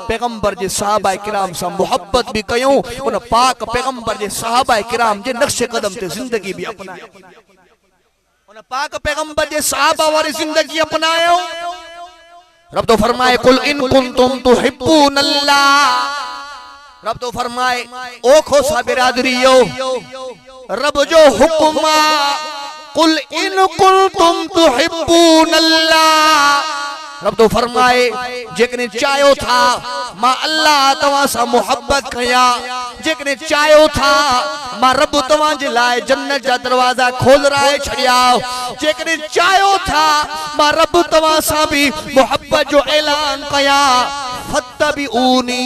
पैगंबर जे सहाबा किराम सा मोहब्बत भी कयूं, उन पाक पैगंबर जे सहाबा किराम जे नक्शे कदम ते जिंदगी भी अपनाई, उन पाक पैगंबर जे सहाबा वाली जिंदगी अपनायो। रब तो फरमाए कुल इन कुंतुम तुहिब्बूनल्लाह, रब तो फरमाए ओ खोसा बिरादरियो रब जो हुक्म कुल इन कुंतुम तुहिब्बूनल्लाह, रब तो फरमाए जेकने चाहो था मां अल्लाह तवा सा मोहब्बत कया, जेकने चाहो था मां रब तवा जे लाए जन्नत जा दरवाजा खोल राए छड़िया, जेकने चाहो था मां रब तवा सा भी मोहब्बत जो ऐलान कया, फत्तबिऊनी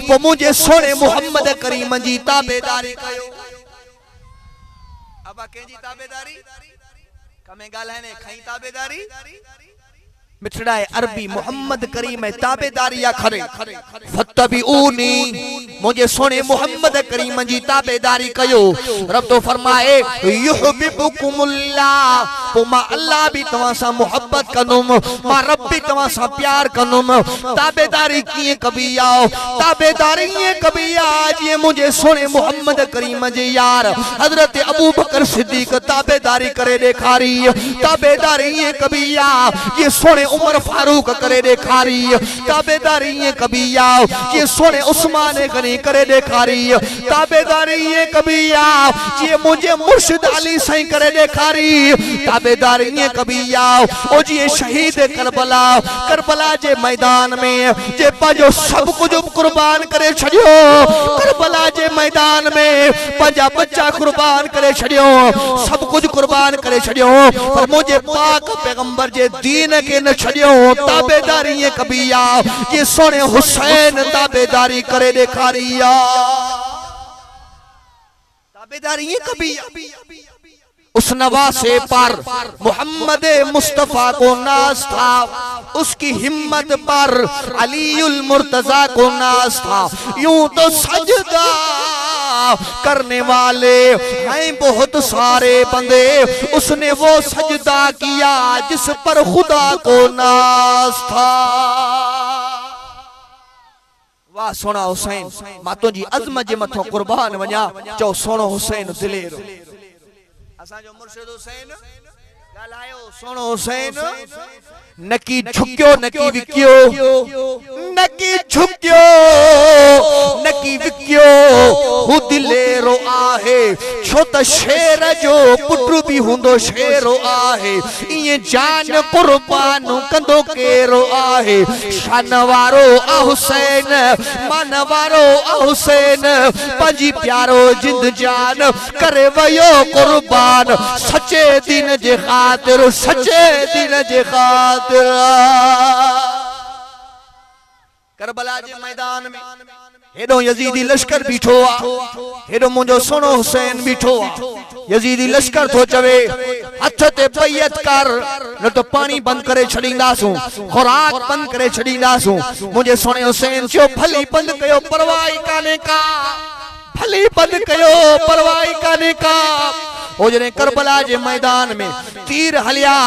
वो मुझे सोने मोहम्मद करीम जी ताबेदारी कयो। अब केजी ताबेदारी कमे गालाने खई ताबेदारी मिठड़ा अरबी मोहम्मद करीम ताबेदारी खरे फत्तबिऊनी मुझे सोने मोहम्मद करीम जी ताबेदारी कयो। रब तो फरमाए युहिब्बुकुमुल्लाह, तो मां अल्लाह भी तवा सा मोहब्बत कनुम, मां रब भी तवा सा प्यार कनुम। ताबेदारी किए कभी आओ, ताबेदारी ये कभी आज ये मुझे सोने मोहम्मद करीम जी यार हजरत अबू बकर सिद्दीक ताबेदारी करे देखारी, ताबेदारी ये कभी आ ये सोने उमर फारूक करे देखारी, ताबेदारी ये कभी आओ ये सोने उस्मान गनी करे देखारी, ताबेदारी ये कभी आओ ये मुझे मुर्शिद अली सही करे देखारी, ताबेदारी ये कभी आओ ओ जी शहीद करबला, करबला जे मैदान में जे पाजो सब कुछ कुर्बान करे छड़ियो, करबला जे मैदान में पंजा बच्चा कुर्बान करे छड़ियो, सब कुछ कुर्बान करे छड़ियो, पर मुझे पाक पैगंबर जे दीन के न छड़ियो। ताबेदारी ये कभी आ ये सोने हुसैन ताबेदारी करे देखारिया, ताबेदारी ये कभी उस नवासे पर मोहम्मद मुस्तफा को नाज था, उसकी हिम्मत पर अलीउल मुर्तजा को नाज था। यूं तो सजदा करने वाले हैं बहुत सारे बंदे, उसने वो सजदा किया जिस पर खुदा को नाज था। वाह सोना हुसैन, मातो जी अजमत जे मथो कुर्बान वञा, चओ सोनो हुसैन दिलेरो। असांजो मुर्शिद हुसैन ॻाल्हायो सोनो हुसैन नकी झुकियो नकी विकियो, नकी झुकियो नकी विकियो, हू दिलेरो आहे छो त शेर जो पुटु भी हुंदो शेरो आहे, इए जान कुर्बान कंदो केरो आहे। शान वारो आ हुसैन, मान वारो आ हुसैन, पंजी प्यारो जिंद जान करे वयो कुर्बान, सच्चे दिन जे खातिर, सच्चे दिन जे खातिर। करबला जे मैदान में हेडो यजीदी लश्कर बीठो आ, हेडो मुंजो सोनो हुसैन बीठो आ। यजीदी लश्कर थो चवे हथ ते बैयत कर, न तो पानी बंद करे छड़ींदासूं, खुराक बंद करे छड़ींदासूं। मुंजे सोने हुसैन चयो भली बंद कयो परवाह काने का, भली बंद कयो परवाह काने का। ओ जने करबला जे मैदान में तीर हलिया,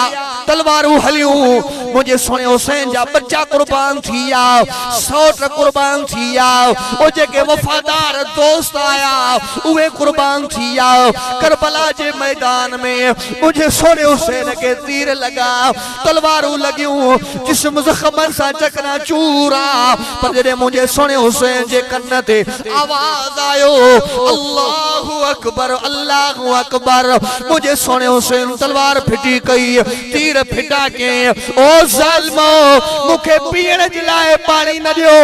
तलवारूं हलियूं, मुझे सोने हुसैन जा बच्चा कुर्बान थिया, सौट कुर्बान थिया, ओ जेके वफादार दोस्त आया उहे कुर्बान थिया। करबला जे मैदान में मुझे सोने हुसैन के तीर लगा, तलवारूं लगियूं, जिस्म जख्मन सा चकना चूरा, पर जडे मुझे सोने हुसैन जे कन्न ते आवाज आयो अल्लाहु अकबर, अल्लाहु अकबर, मुझे सोने हुसैन तलवार फिटी कई, तीर फिटा के ओ जालिमो मुखे पीण जे लाए पानी न दियो,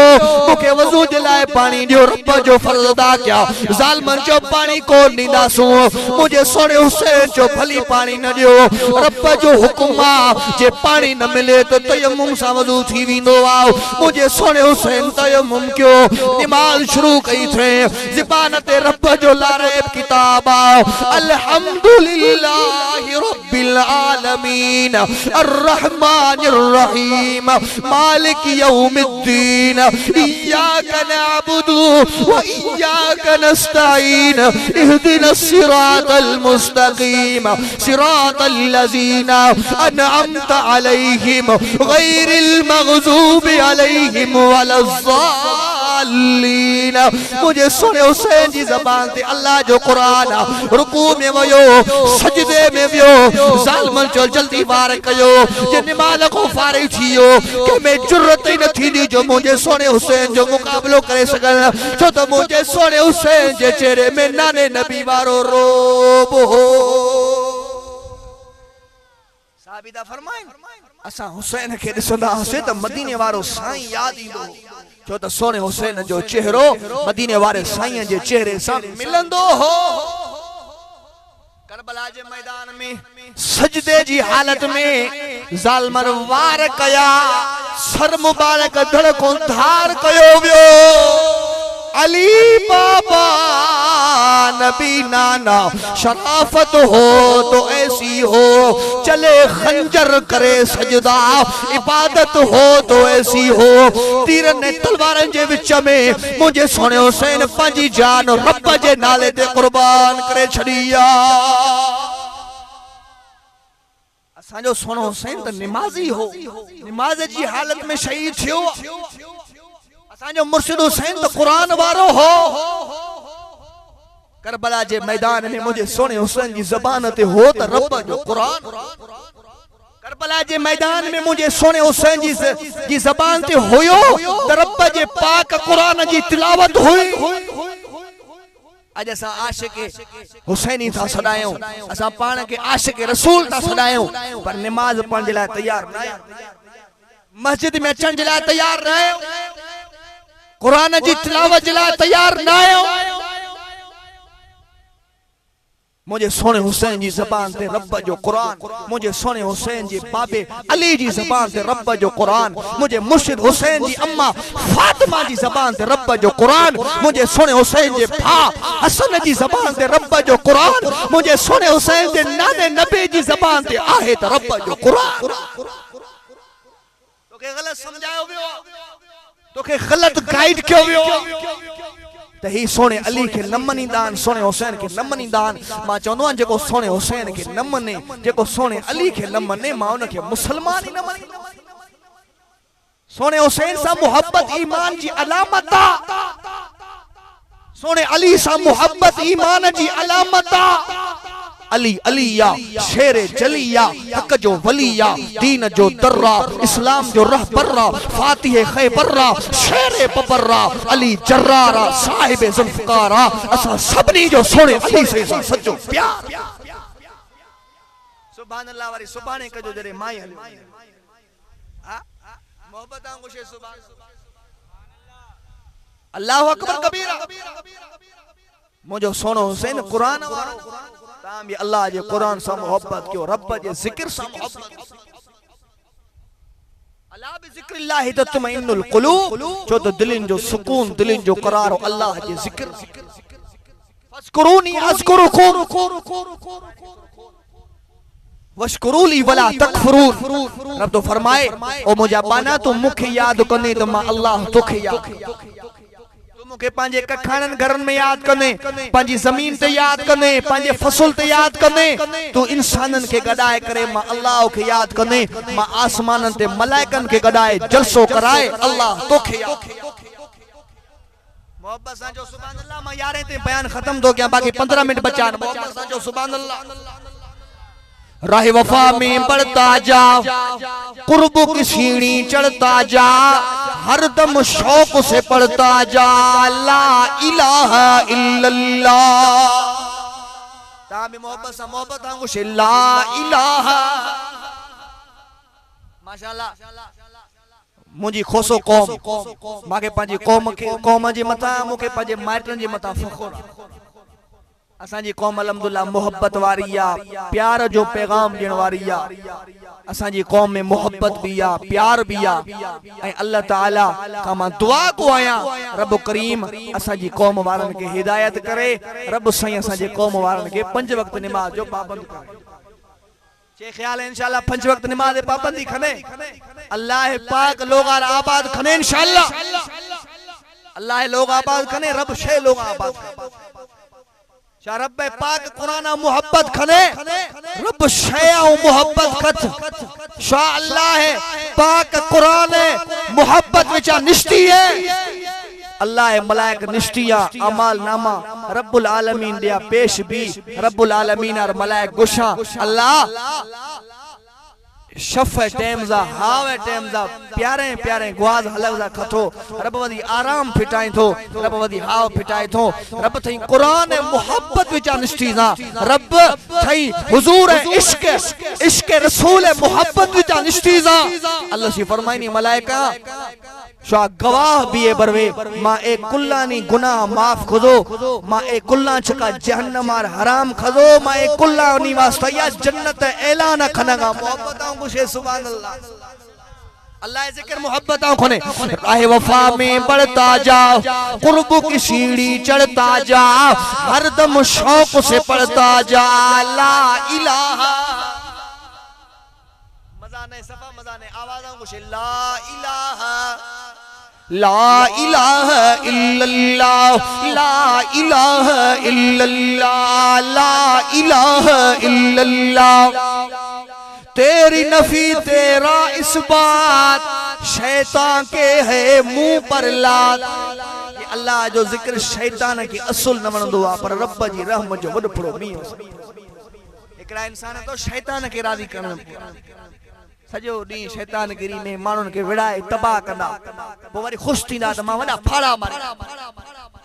मुखे वजू जे लाए पानी दियो, रब जो फर्ज अदा किया। जालिमन जो पानी को नींदासूं, मुझे सोने हुसैन जो भली पानी न दियो, रब जो हुक्म जे पानी न मिले तो तयम्मुम सा वजू थी विंदो आ। मुझे सोने हुसैन तयम्मुम क्यों नमाज शुरू कई थे, ज़बान ते रब जो लारेब किताब अल्हम्दुलिल्लाहि रब्बिल आलमीन अर्रहमानिर रहीम मालिक यौमिद्दीन इय्याका नअबुदु व इय्याका नस्तईन इहदिनस सिरातल मुस्तकीम सिरातल लज़ीना अनअमता अलैहिम गैरिल मग़ज़ूबि अलैहिम वलज़्ज़ालिमीन। दालीन मुझे सोने हुसैन जी ज़बान ते अल्लाह जो कुरान रुकू में वयो सजदे में वियो ज़ालिमन चो जल्दी वार कयो जे निमाज़ को फारिग थियो के में जुर्रत ही न थींदी जो मुझे सोने हुसैन जो मुकाबलो करे सगन छो तो मुझे सोने हुसैन जे चेहरे में नाने नबी वारो रोब हो। साबिदा फरमाए असा हुसैन के ॾिसंदा से त मदीने वारो साईं याद ईंदो छो त सोने हुसैन जो चेहरो मदीने वारे साईं जे चेहरे सां मिलंदो हो। करबला जे मैदान में सजदे जी हालत में ज़ालिमन वार कया सर मुबारक धड़को धार कयो वियो। अली बाबा नबी नाना शराफत हो तो ऐसी हो चले खंजर करे सजदा इबादत हो तो ऐसी हो तीर ने तलवारन जे विच में मुझे सोने हुसैन पंजी जान रब जे नाले ते कुर्बान करे छड़िया। असांजो सोनो हुसैन त निमाज़ी हो निमाज़ जी हालत में शहीद थियो। असांजो मुर्शिद हुसैन तो कुरान वारो हो। करबला जे मैदान में मुझे सोने हुसैन जी ज़बान ते हो त रब जो कुरान। करबला जे मैदान में मुझे सोने हुसैन जी ज़बान ते होयो त रब जे पाक कुरान जी तिलावत हुई। आज असा आशिक हुसैनी था सदायूं असा पान के आशिक रसूल था सदायूं पर नमाज पढ़ण जे लाइ तैयार न आहियूं मस्जिद में अचण जे लाइ तैयार न आहियूं कुरान जी तिलावत जे लाइ तैयार न आहियूं। मुझे सोने हुसैन जी ज़बान ते रब जो कुरान मुझे सोने हुसैन जी बाबे अली जी ज़बान ते रब जो कुरान मुझे मुर्शिद हुसैन जी अम्मा फातिमा जी ज़बान ते रब जो कुरान मुझे सोने हुसैन जे भा हसन जी ज़बान ते रब जो कुरान मुझे सोने हुसैन जे नाने नबी जी ज़बान ते आहे त रब जो कुरान। तोके गलत समझायो वियो तोके गलत गाइड कयो वियो त ही सोने अली के न मनीदान सोने हुसैन के न मनीदान मां चवंदो आहियां जेको सोने हुसैन के न मने जेको सोने अली के न मने मां उन के मुसलमान ही न मनी। सोने हुसैन सां मोहब्बत ईमान जी अलामत आ सोने अली सां मोहब्बत ईमान जी अलामत आ। अली अलिया शेर जलिया हक जो वलिया दीन जो दर्रा इस्लाम जो रहबर्रा फातिह खैबर्रा शेर बबर्रा अली जर्रारा साहिब जुल्फकारा असा सबनी जो सोने अली से सच्चो प्यार। सुभान अल्लाह वारी सुभाने कजो जरे माई हां मोहब्बत आंगुशे सुभान अल्लाहु अकबर कबीरा मुझो सोनो हुसैन कुरान वारो ताम भी अल्लाह जे कुरान से मोहब्बत क्यों रब जे जिक्र से मोहब्बत अल्लाह बि जिक्रिल्लाह तत्मइन्नुल कुलूब जो तो दिलन जो सुकून दिलन जो करार अल्लाह जे जिक्र फस्कुरूनी अज़कुरुकुम वश्कुरूली वला तकफुरून। रब तो फरमाए ओ मुझा बाना तो मुखे याद कने तो मां अल्लाह तोखे याद के पांजे कखानन घरन में याद कने पांजी जमीन ते याद कने पांजे फसल ते याद कने तो इंसानन के गडाए करे मां अल्लाह के याद कने मां आसमानन ते मलाइकन के गडाए जलसो कराए अल्लाह तोखे याद। मोहब्बत सा जो सुभान अल्लाह मां यारे ते बयान खत्म हो गया बाकी 15 मिनट बचा मोहब्बत सा जो सुभान अल्लाह राह वफा में बढ़ता जा कुर्ब की सीढ़ी चढ़ता जा हर दम शौक से पढ़ता जा ला इलाहा इल्लल्लाह ताबे मोहब्बत सा मोहब्बत आंगो से ला इलाहा माशाअल्लाह मुझी खोसो कौम माके पांजी कौम जे मथा मुके पांजे माइटन जे मथा फखर असांजी कौम अल्हम्दुलिल्लाह मोहब्बत वारी या प्यार जो पैगाम देण वारी या असांजी कौम में मोहब्बत भी या प्यार भी या ऐं अल्लाह ताला का मां दुआ को आया रब करीम असांजी कौम वारन के हिदायत करे रब सही असांजे कौम वारन के 5 वक्त नमाज जो पाबंद करे चे ख्याल है इंशाअल्लाह 5 वक्त नमाज पाबंदी खने अल्लाह पाक लोग आबाद खने इंशाअल्लाह अल्लाह लोग आबाद खने रब शे लोग आबाद शाह रब पाक कुरान मोहब्बत खने रब शया मोहब्बत खत शाह अल्लाह पाक कुरान मोहब्बत विचा निश्ती है अल्लाह मलाइक निश्तिया अमाल नामा रब्बुल आलमीन दिया पेश भी रब्बुल आलमीन और मलाइक गुशा अल्लाह शफ टेमजा हाव टेमजा प्यारे प्यारे गुआज हलजा खथो रब वदी आराम फिटाई थो रब वदी हाव फिटाई थो रब थई कुरान मोहब्बत विचा निश्तिजा रब थई हुजूर इश्क इश्क रसूल मोहब्बत विचा निश्तिजा अल्लाह सी फरमाईनी मलाइका शा गवाह भी है बरवे मां ए कुल्लानी गुनाह माफ खदो मां ए कुल्ला चका जहन्नम और हराम खदो मां ए कुल्लानी वास्ता जन्नत ऐलान खनगा मोहब्बतां कुशे सुभान अल्लाह अल्लाह जिक्र मोहब्बतां खोने राह वफा में बढ़ता जा कुर्ब की सीढ़ी चढ़ता जा हरदम शौक से पढ़ता जा ला इलाहा मजा नहीं सफा मजा नहीं आवाज़ों कुशे ला इलाहा ला इलाहा इल्लल्लाह ला इलाहा इल्लल्लाह ला इलाहा इल्लल्लाह तेरी नफी तेरा इस बात शैतान के है मुंह पर लात ये अल्लाह जो जिक्र शैतान की असुल न वणंदो आ पर रब जी रहमत जो वड फड़ो मी एकड़ा इंसान तो शैतान के राजी करण सजो डी शैतान गिरी में मानुन के विड़ाए तबाह कंदा पो वरी खुश थींदा त मां वडा फाड़ा मारे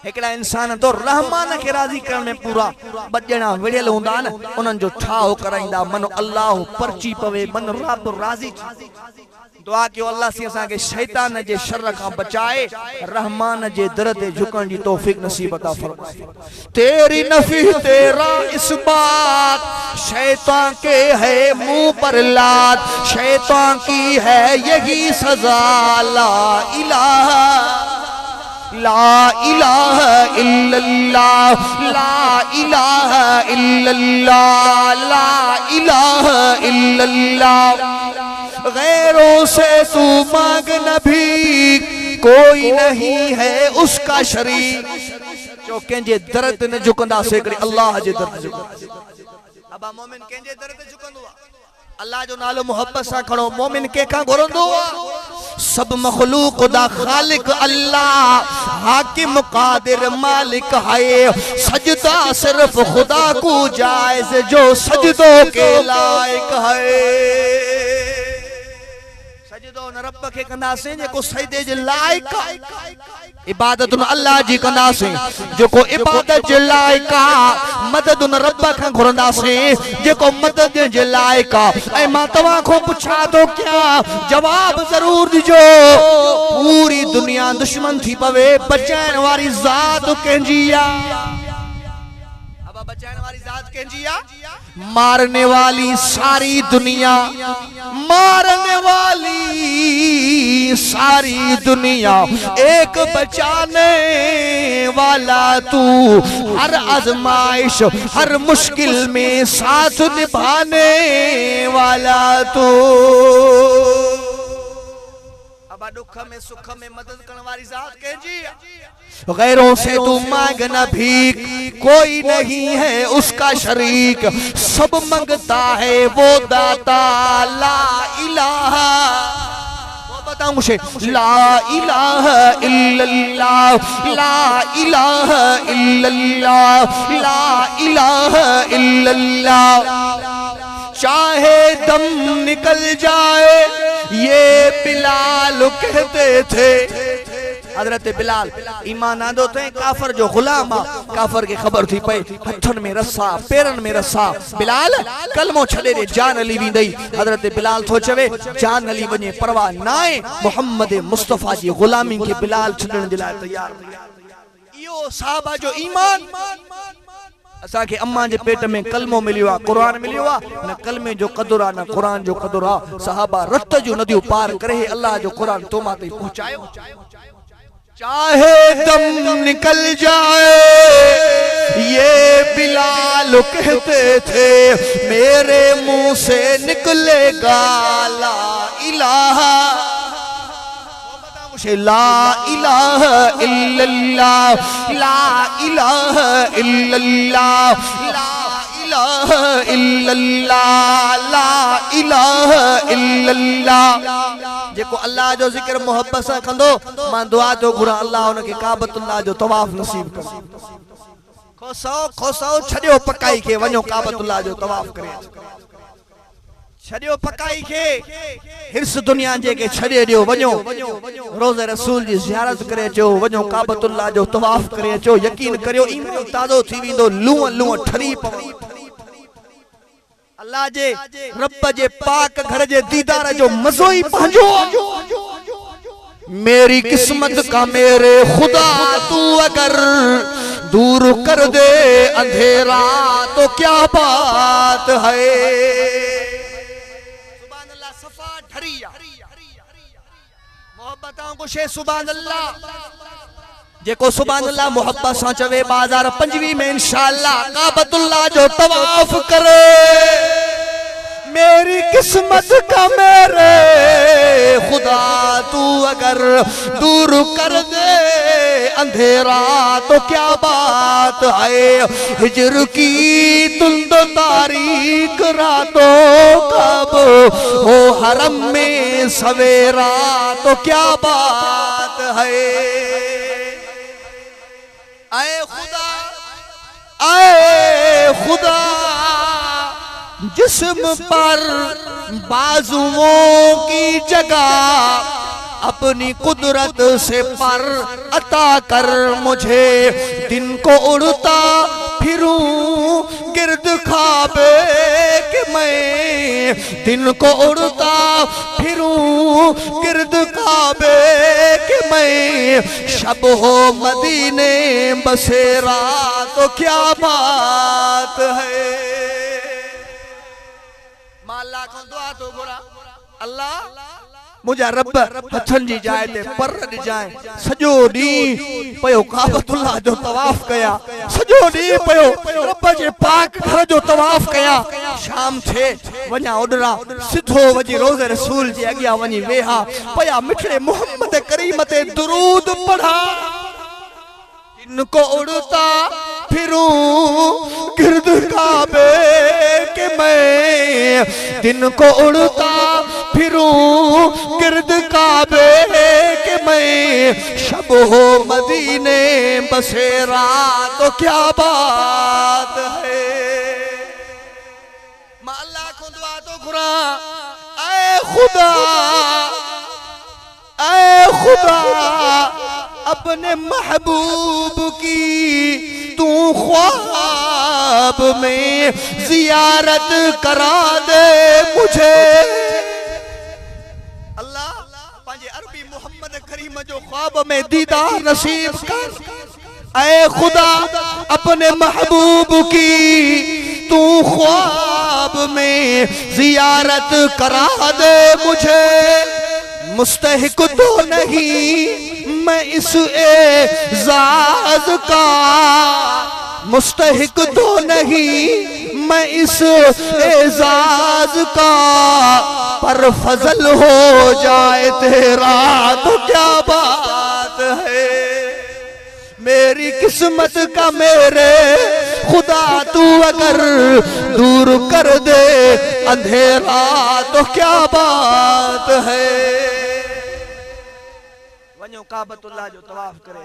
एकड़ा इंसान तो रहमान के राजी करण में पूरा बजणा विड़ियल हुंदा न उनन जो ठाओ कराइंदा मन अल्लाह परची पवे मन रब राजी दुआ कयो अल्लाह सी असा के शैतान जे शर का बचाए रहमान जे दर ते झुकण जी तौफीक नसीब अता फरमाए तेरी नफी तेरा इस बात शैतान के है मुंह पर लात शैतान की है यही सजा ला इलाहा ला इलाहा इल्लल्लाह ला इलाहा इल्लल्लाह ला इलाहा इल्लल्लाह गैरों से तू मांग न भी कोई नहीं है उसका शरीक जो कंहिंजे दर ते न झुकंदासीं करे अल्लाह जे दर ते झुकंदासीं अबा मोमिन कंहिंजे दर ते झुकंदो आहे अल्लाह जो नालो मोहब्बत सा खणो मोमिन के का घुरंदो सब मखलूक दा खालिक अल्लाह हाकिम कादिर मालिक है सजदा सिर्फ खुदा को जायज जो सजदों के लायक है सजदो न रब के कंदासे जेको सजदे जे लायक इबादत न अल्लाह जी कंदासे जेको इबादत जे लायक मदद न रब खां घुरंदासे जेको मदद जे लायक ए मां तवा को पुछा तो क्या जवाब जरूर दिजो पूरी दुनिया दुश्मन थी पवे बचाइण वारी जात कंहिंजी आ बचाने वाली जात कंहिंजी आ मारने वाली सारी दुनिया मारने वाली सारी दुनिया एक बचाने वाला तू हर आजमाइश हर मुश्किल में साथ निभाने वाला तू अब दुख में सुख में मदद करने वाली जात कंहिंजी आ गैरों से तू मांग न भीख कोई नहीं है उसका शरीक सब मांगता है वो दाता ला इलाहा वो बताऊं मुझे ला इलाहा इल्लल्लाह ला इलाहा इल्लल्लाह ला इलाहा इल्लल्लाह चाहे दम निकल जाए ये बिलाल कहते थे हजरत बिलाल ईमान आंदो थे काफर जो गुलाम काफर की खबर थी पे हथन में रस्सा पेरन में रस्सा बिलाल कलमो छड़े रे जान अली विंदई हजरत बिलाल थो चवे जान अली वने परवाह नाए मोहम्मद मुस्तफा जी गुलामी के बिलाल छड़न जे लाए तैयार इयो साहबा जो ईमान असा के अम्मा जे पेट में कलमो मिलियो आ कुरान मिलियो आ न कलमे जो कदर आ न कुरान जो कदर आ साहबा रत जो नदियों पार करे अल्लाह जो कुरान तोमा ते पहुंचायो चाहे दम निकल जाए ये बिलाल कहते थे मेरे मुंह से निकलेगा ला इलाहा ला इलाहा इल्लल्लाह ला इलाहा इल्लल्लाह ला इलाहा इल्लल्लाह ला इलाहा इल्लल्लाह जेको अल्लाह जो जिक्र मोहब्बत सां कंदो मां दुआ जो घुरा अल्लाह उनके काबतुल्लाह जो तवाफ नसीब कर खोसो छड़ियो पकाई के वणो काबतुल्लाह जो तवाफ करे छड़ियो पकाई के हिर्स दुनिया जे के छड़े दियो वणो रोज़े रसूल जी ज़ियारत करे चो वणो काबतुल्लाह जो तवाफ करे चो यकीन करियो ईमान ताज़ो थी विंदो लूं ठरी पवे अल्लाह जे रब जे पाक घर जे दीदार जो मज़ो ही पंहिंजो मेरी किस्मत का मेरे खुदा तू अगर दूर कर दे अंधेरा तो क्या बात है सुभान अल्लाह सफा ठरिया मोहब्बतां को शे सुभान अल्लाह जेको सुभान अल्लाह मोहब्बत सां चवे 2025 में इंशाअल्लाह काबतुल्लाह जो तवाफ करे मेरी किस्मत का मेरे खुदा तू अगर दूर कर दे अंधेरा तो क्या बात है हिजर की तुंद तारीख रातों कब हो हरम में सवेरा तो क्या बात है आए खुदा जिस्म पर बाजुओं की जगह अपनी कुदरत से पर अता कर मुझे दिन को उड़ता फिरूं गिर्द ख्वाबे कि मैं दिन को उड़ता फिरूं गिर्द ख्वाबे कि मैं शब हो मदीने बसेरा तो क्या बात है अल्लाह को दुआ तो घुरा अल्लाह मुझा रब हथन जी जाए ते पर जाए सजो दी पयो काबतुल्लाह जो तवाफ कया सजो दी पयो रब जे पाक घर जो तवाफ कया शाम थे वना उडरा सिधो वजी रोज़े रसूल जी अगिया वनी वेहा पया मिठड़े मोहम्मद करीम ते दुरूद पढ़ा इनको उड़ता फिरूं गिर्द काबे के मैं दिन को उड़ता फिरूं गिर्द काबे के मैं शब हो मदीने बसेरा तो क्या बात है मां अल्लाह को दुआ तो घुरा ऐ खुदा अपने महबूब की तू ख्वाब में जियारत करा दे मुझे अल्लाह पांजे अरबी मोहम्मद करीम जो ख्वाब में दीदार नसीब कर ऐ खुदा अपने महबूब की तू ख्वाब में जियारत करा दे मुझे मुस्तहिक तो नहीं मैं इस एजाज का मुस्तहिक तो नहीं मैं इस एजाज का पर फजल हो जाए तेरा तो क्या बात है मेरी किस्मत का मेरे खुदा तू अगर दूर कर दे अंधेरा तो क्या बात है वञो काबतुल्लाह जो तवाफ करे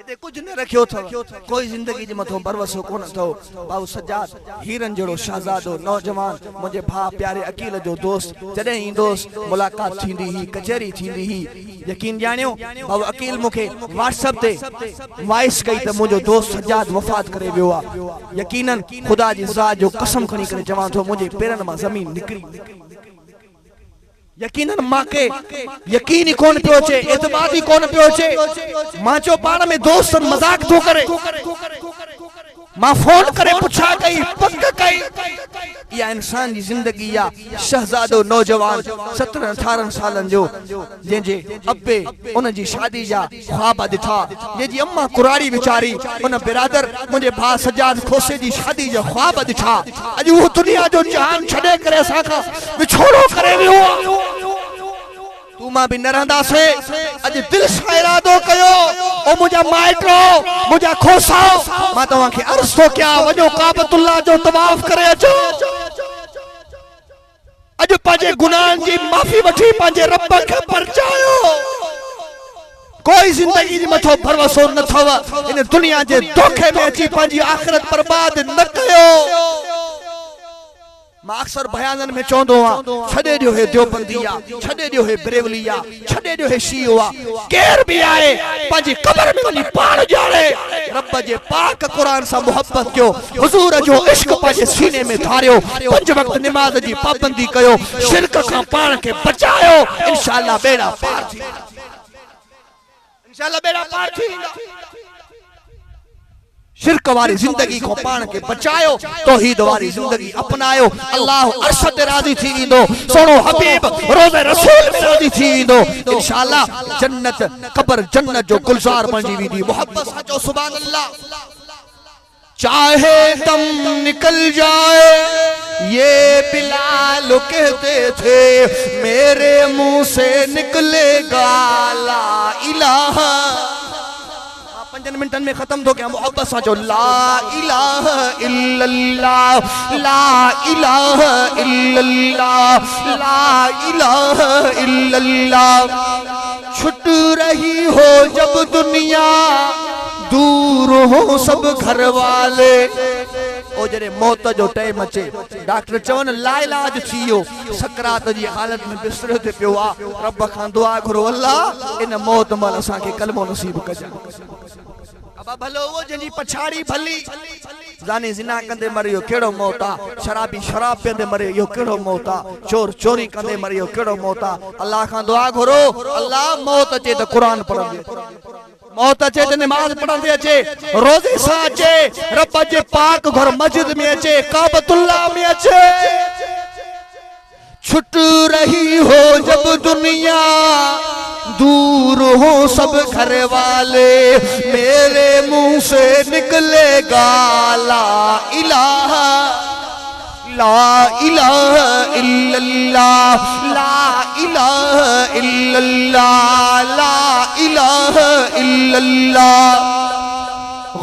इते कुछ न रखियो थो कोई जिंदगी जे मथो बरवसो कोन थो बाबू सज्जाद हीरन जड़ो शहजादो नौजवान मुझे भा प्यारे अकील जो दोस्त जडे ही दोस्त मुलाकात थींदी ही कचहरी थींदी ही यकीन जानियो बाबू अकील मुखे व्हाट्सएप ते वॉइस कई त मुझो दोस्त सज्जाद वफात करे वियो आ यकीनन खुदा जी ज़ात जो कसम खणी करे जवान थो मुझे पेरन मां जमीन निकरी यकीनन माके यकीन ही कोन पियो चे एतमाद ही कोन पियो चे मां चो पाण में दोस्त मजाक थो करे मां फोन करे पुछा कई पक कई या इंसान जी जिंदगी या शहजादो नौजवान 17-18 सालन जो जे अब्बे उन जी शादी जा ख्वाब दिठा जी अम्मा कुराड़ी बेचारी उन बिरादर मुझे भा सज्जाद खोसे जी शादी जा ख्वाब दिठा अज वो दुनिया जो जान छड़े करे असा का विछोड़ो करे वियो तू मां भी न रहंदा से अज दिल सां इरादो कयो ओ मुझा माइटो मुझा खोसा मां तवा के अर्ज तो क्या वजो काबतुल्लाह जो तवाफ करे अचो अज अज पांजे गुनाहन जी माफी वठी पांजे रब के परचायो कोई जिंदगी जी मथो भरोसो न थव इन दुनिया जे धोखे में अची पांजी आखिरत बर्बाद न कयो मां अक्सर बयानन में चोंदो आ छडे दियो है देवबंदिया छडे दियो है बरेवलिया छडे दियो है शियोआ केर भी आए पांजी कब्र में वनी पाण जाने रब जे पाक कुरान सा मोहब्बत कयो हुजूर जो इश्क पांजे सीने में धारियो पंज वक्त नमाज जी पाबंदी कयो शिरक का पाण के बचायो इंशाअल्लाह बेड़ा पार थी इंशाअल्लाह बेड़ा पार थी शिरक वाली जिंदगी को पाण के बचायो तौहीद वाली जिंदगी अपनायो अल्लाह अर्श ते राजी थी इंदो सोनो हबीब रोज़े रसूल में राजी थी इंदो इंशाअल्लाह जन्नत कब्र जन्नत जो गुलजार बणजी वींदी मोहब्बत सचो सुभान अल्लाह चाहे दम निकल जाए ये बिलाल कहते थे मेरे मुंह से निकलेगा ला इलाहा 5 मिनटन में खत्म हो गया मोहब्बत साचो ला इलाहा इल्लल्लाह ला इलाहा इल्लल्लाह ला इलाहा इल्लल्लाह छुट रही हो जब दुनिया दूर हो सब घर वाले ओ जरे मौत जो टाइम अचे डॉक्टर चवन लाइलाज थियो सकरात जी हालत में बिस्तर ते पियो आ रब खां दुआ करो अल्लाह इन मौत मल असा के कलमो नसीब कजा अब भलो वो जंजी पछाड़ी भली जाने जिना कंदे मरियो केड़ो मौता शराबी शराब पेंदे मरियो यो केड़ो मौता चोर चोरी कंदे मरियो केड़ो मौता अल्लाह खां दुआ करो अल्लाह मौत अचे तो कुरान पढ़ंदे मौत अचे तो नमाज पढ़ंदे अचे रोजे सा अचे रब जे पाक घर मस्जिद में अचे काबतुल्लाह में अचे छुट रही हो जब दुनिया दूर हो सब घर वाले मेरे मुंह से निकलेगा ला इलाहा इल्लल्लाह ला इलाहा इल्लल्लाह ला इलाहा इल्लल्लाह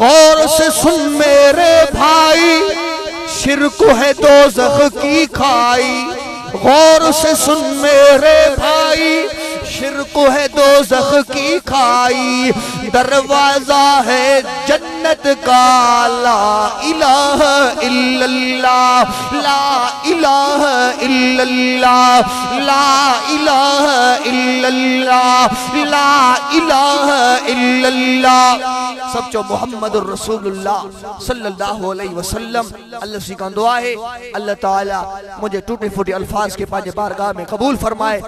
गौर से सुन मेरे भाई शिर्क है दोज़ख की खाई गौर से सुन मेरे भाई शिर्क है दोज़ख की खाई दरवाजा है जन्नत का ला इलाहा इल्लल्लाह ला इलाहा इल्लल्लाह ला इलाहा इल्लल्लाह ला इलाहा इल्लल्लाह सब जो मुहम्मदुर रसूलुल्लाह सल्लल्लाहु अलैहि वसल्लम अल्लाह सी का दुआ है अल्लाह ताला मुझे टूटे फूटे अल्फाज के पांच बारगाह में कबूल फरमाए।